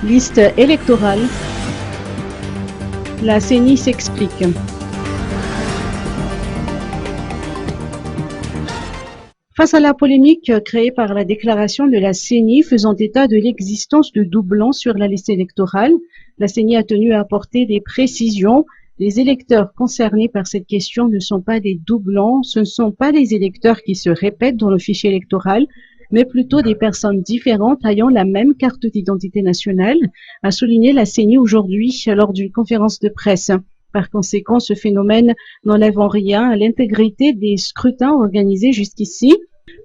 Liste électorale. La CENI s'explique. Face à la polémique créée par la déclaration de la CENI faisant état de l'existence de doublons sur la liste électorale, la CENI a tenu à apporter des précisions. Les électeurs concernés par cette question ne sont pas des doublons, ce ne sont pas des électeurs qui se répètent dans le fichier électoral, mais plutôt des personnes différentes ayant la même carte d'identité nationale, a souligné la CENI aujourd'hui lors d'une conférence de presse. Par conséquent, ce phénomène n'enlève en rien à l'intégrité des scrutins organisés jusqu'ici.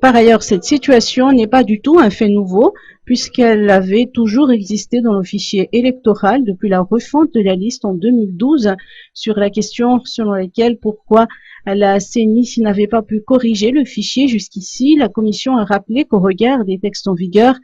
Par ailleurs, cette situation n'est pas du tout un fait nouveau, puisqu'elle avait toujours existé dans le fichier électoral depuis la refonte de la liste en 2012 sur la question selon laquelle pourquoi la CENI n'avait pas pu corriger le fichier jusqu'ici. La Commission a rappelé qu'au regard des textes en vigueur,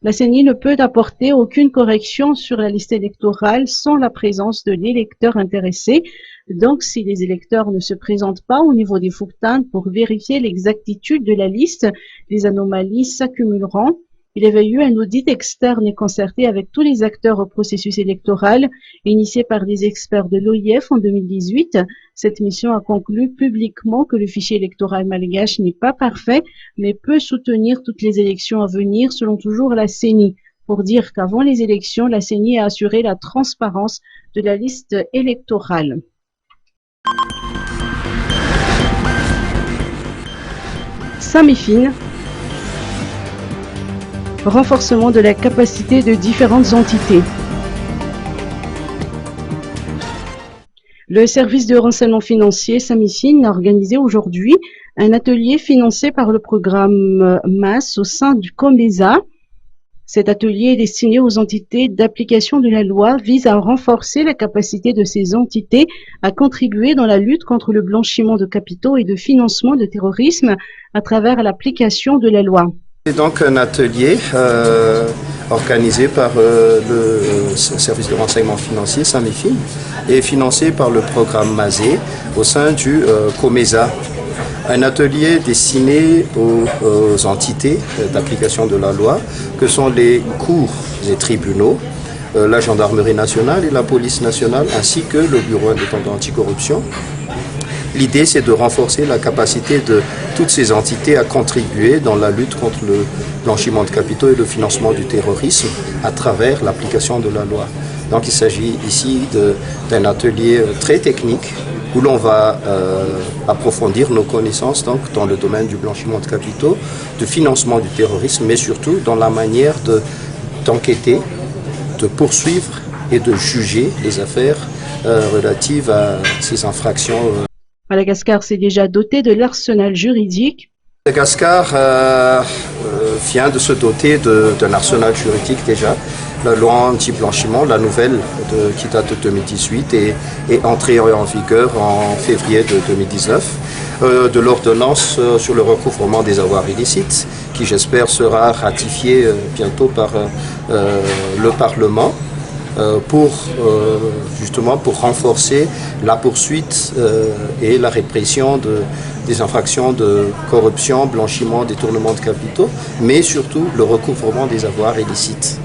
la CENI ne peut apporter aucune correction sur la liste électorale sans la présence de l'électeur intéressé. Donc, si les électeurs ne se présentent pas au niveau des fourtanes pour vérifier l'exactitude de la liste, les anomalies s'accumuleront. Il y avait eu un audit externe et concerté avec tous les acteurs au processus électoral, initié par des experts de l'OIF en 2018. Cette mission a conclu publiquement que le fichier électoral malgache n'est pas parfait, mais peut soutenir toutes les élections à venir, selon toujours la CENI. Pour dire qu'avant les élections, la CENI a assuré la transparence de la liste électorale. Samifine. Renforcement de la capacité de différentes entités. Le service de renseignement financier Samifine a organisé aujourd'hui un atelier financé par le programme MAS au sein du COMESA. Cet atelier est destiné aux entités d'application de la loi, vise à renforcer la capacité de ces entités à contribuer dans la lutte contre le blanchiment de capitaux et de financement de terrorisme à travers l'application de la loi. C'est donc un atelier organisé par le service de renseignement financier Samifine et financé par le programme MASE au sein du COMESA. Un atelier destiné aux entités d'application de la loi que sont les cours et tribunaux, la gendarmerie nationale et la police nationale ainsi que le bureau indépendant anticorruption. L'idée, c'est de renforcer la capacité de toutes ces entités à contribuer dans la lutte contre le blanchiment de capitaux et le financement du terrorisme à travers l'application de la loi. Donc il s'agit ici d'un atelier très technique où l'on va approfondir nos connaissances donc, dans le domaine du blanchiment de capitaux, du financement du terrorisme, mais surtout dans la manière d'enquêter, de poursuivre et de juger les affaires relatives à ces infractions. Madagascar s'est déjà doté de l'arsenal juridique. Madagascar vient de se doter d'un arsenal juridique déjà. La loi anti-blanchiment, la nouvelle qui date de 2018 est entrée en vigueur en février de 2019. De l'ordonnance sur le recouvrement des avoirs illicites qui j'espère sera ratifiée bientôt par le Parlement. Justement pour renforcer la poursuite et la répression des infractions de corruption, blanchiment, détournement de capitaux, mais surtout le recouvrement des avoirs illicites.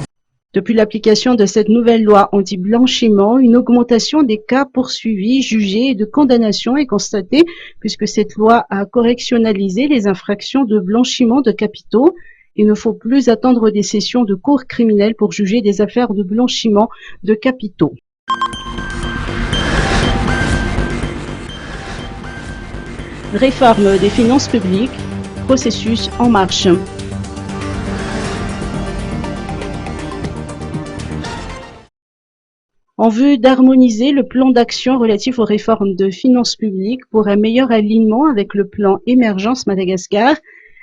Depuis l'application de cette nouvelle loi anti-blanchiment, une augmentation des cas poursuivis, jugés et de condamnation est constatée puisque cette loi a correctionnalisé les infractions de blanchiment de capitaux. Il ne faut plus attendre des sessions de cours criminelles pour juger des affaires de blanchiment de capitaux. Réforme des finances publiques, processus en marche. En vue d'harmoniser le plan d'action relatif aux réformes de finances publiques pour un meilleur alignement avec le plan Émergence Madagascar,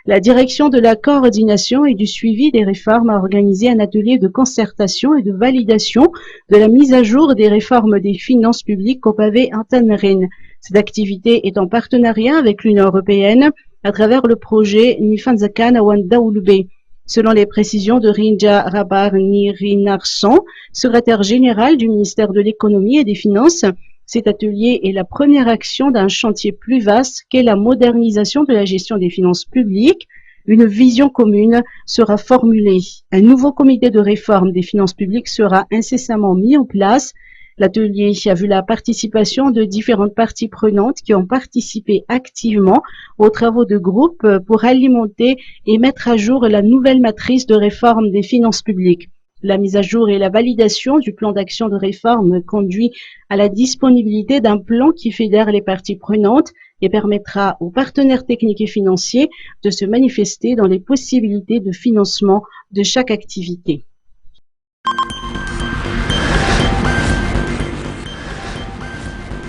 la direction de la coordination et du suivi des réformes a organisé un atelier de concertation et de validation de la mise à jour des réformes des finances publiques au pavé Antanrin. Cette activité est en partenariat avec l'Union européenne à travers le projet Nifanzakan Awandaoulbe. Selon les précisions de Rinja Rabar Nirinarson, secrétaire général du ministère de l'économie et des finances, cet atelier est la première action d'un chantier plus vaste qu'est la modernisation de la gestion des finances publiques. Une vision commune sera formulée. Un nouveau comité de réforme des finances publiques sera incessamment mis en place. L'atelier a vu la participation de différentes parties prenantes qui ont participé activement aux travaux de groupe pour alimenter et mettre à jour la nouvelle matrice de réforme des finances publiques. La mise à jour et la validation du plan d'action de réforme conduit à la disponibilité d'un plan qui fédère les parties prenantes et permettra aux partenaires techniques et financiers de se manifester dans les possibilités de financement de chaque activité.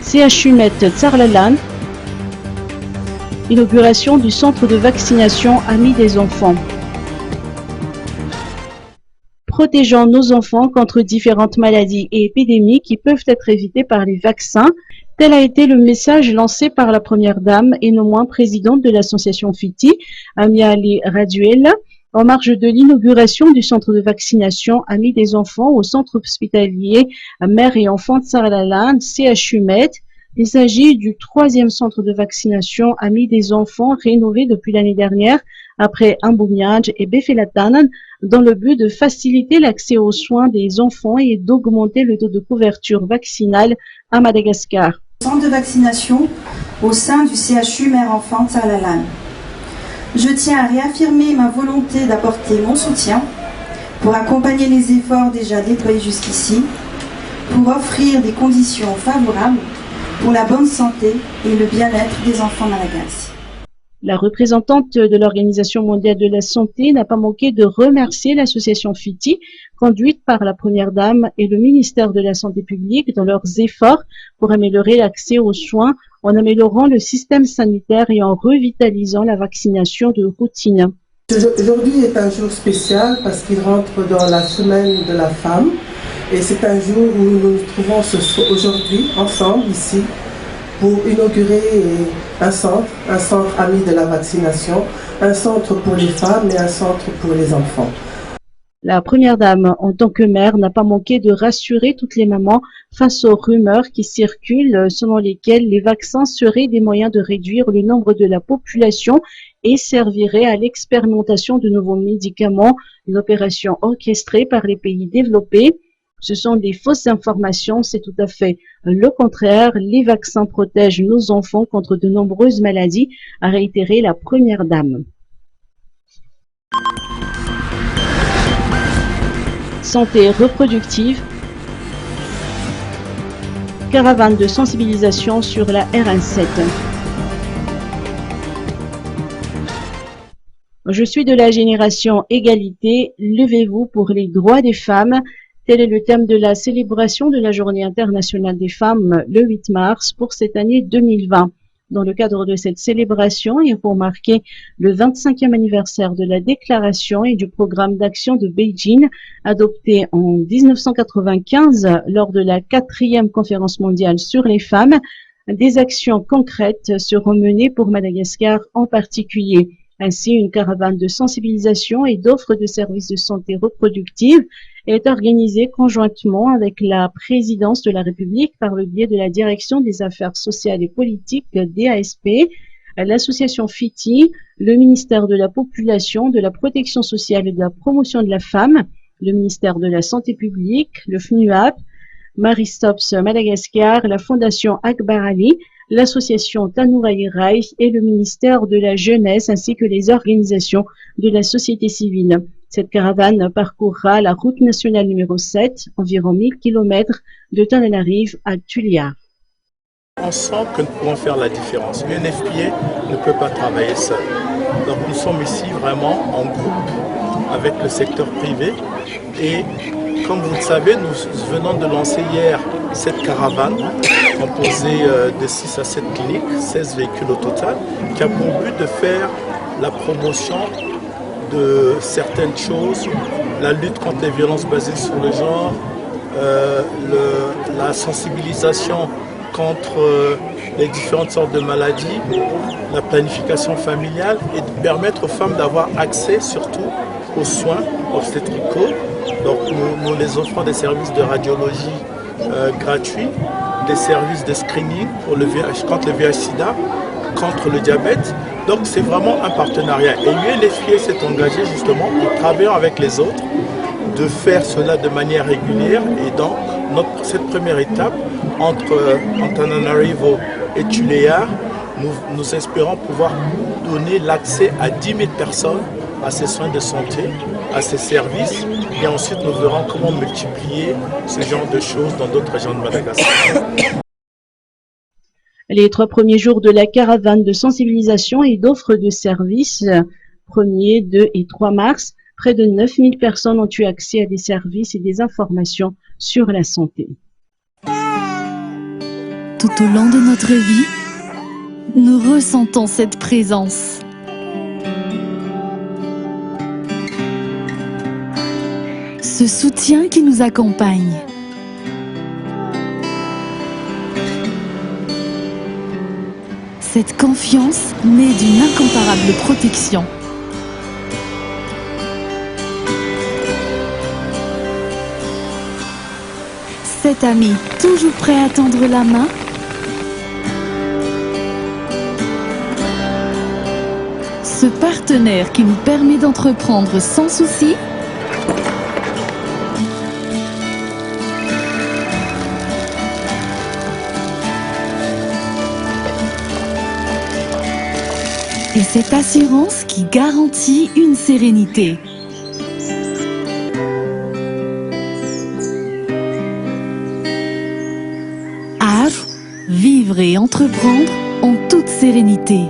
CHU Met Tsarlalan, inauguration du centre de vaccination Amis des enfants. Protégeant nos enfants contre différentes maladies et épidémies qui peuvent être évitées par les vaccins, tel a été le message lancé par la première dame et non moins présidente de l'association FITI, Amia Ali Raduel, en marge de l'inauguration du centre de vaccination Amis des enfants au centre hospitalier Mère et Enfants de Tsarlalan, CHU Met. Il s'agit du 3e centre de vaccination Amis des enfants rénové depuis l'année dernière après Amboumiadj et Befelatanan dans le but de faciliter l'accès aux soins des enfants et d'augmenter le taux de couverture vaccinale à Madagascar. Centre de vaccination au sein du CHU Mère-Enfant Tsarlalan. Je tiens à réaffirmer ma volonté d'apporter mon soutien pour accompagner les efforts déjà déployés jusqu'ici, pour offrir des conditions favorables pour la bonne santé et le bien-être des enfants malagasy. La représentante de l'Organisation mondiale de la santé n'a pas manqué de remercier l'association FITI, conduite par la première dame et le ministère de la Santé publique dans leurs efforts pour améliorer l'accès aux soins en améliorant le système sanitaire et en revitalisant la vaccination de routine. Aujourd'hui est un jour spécial parce qu'il rentre dans la semaine de la femme et c'est un jour où nous nous trouvons aujourd'hui ensemble ici pour inaugurer un centre ami de la vaccination, un centre pour les femmes et un centre pour les enfants. La première dame, en tant que mère, n'a pas manqué de rassurer toutes les mamans face aux rumeurs qui circulent selon lesquelles les vaccins seraient des moyens de réduire le nombre de la population et serviraient à l'expérimentation de nouveaux médicaments, une opération orchestrée par les pays développés. Ce sont des fausses informations, c'est tout à fait le contraire. Les vaccins protègent nos enfants contre de nombreuses maladies, a réitéré la première dame. Santé reproductive. Caravane de sensibilisation sur la RN7. Je suis de la génération égalité, levez-vous pour les droits des femmes. Tel est le thème de la célébration de la Journée internationale des femmes le 8 mars pour cette année 2020. Dans le cadre de cette célébration et pour marquer le 25e anniversaire de la déclaration et du programme d'action de Beijing adopté en 1995 lors de la 4e conférence mondiale sur les femmes, des actions concrètes seront menées pour Madagascar en particulier. Ainsi, une caravane de sensibilisation et d'offres de services de santé reproductive est organisée conjointement avec la présidence de la République par le biais de la Direction des Affaires sociales et politiques DASP, l'association FITI, le ministère de la Population, de la Protection sociale et de la Promotion de la femme, le ministère de la Santé publique, le FNUAP, Maristops Madagascar, la Fondation Akbar Ali, l'association Tanouraï Rai et le ministère de la Jeunesse ainsi que les organisations de la société civile. Cette caravane parcourra la route nationale numéro 7, environ 1000 km de Tananarive à Tulia. Ensemble que nous pouvons faire la différence. UNFPA ne peut pas travailler seul. Donc nous sommes ici vraiment en groupe avec le secteur privé et comme vous le savez, nous venons de lancer hier cette caravane composée de 6 à 7 cliniques, 16 véhicules au total, qui a pour but de faire la promotion de certaines choses, la lutte contre les violences basées sur le genre, la sensibilisation contre les différentes sortes de maladies, la planification familiale et de permettre aux femmes d'avoir accès surtout aux soins obstétricaux. Donc nous les offrons des services de radiologie gratuits, des services de screening pour contre le VIH-Sida, contre le diabète Donc c'est vraiment un partenariat. Et l'UNFPA s'est engagé justement en travaillant avec les autres de faire cela de manière régulière. Et donc cette première étape entre Antananarivo et Tuléar, nous espérons pouvoir donner l'accès à 10 000 personnes à ces soins de santé, à ces services, et ensuite nous verrons comment multiplier ce genre de choses dans d'autres régions de Madagascar. Les 3 premiers jours de la caravane de sensibilisation et d'offre de services, 1er, 2 et 3 mars, près de 9 000 personnes ont eu accès à des services et des informations sur la santé. Tout au long de notre vie, nous ressentons cette présence. Ce soutien qui nous accompagne. Cette confiance naît d'une incomparable protection. Cet ami toujours prêt à tendre la main. Ce partenaire qui nous permet d'entreprendre sans souci. Et cette assurance qui garantit une sérénité. Havre, vivre et entreprendre en toute sérénité.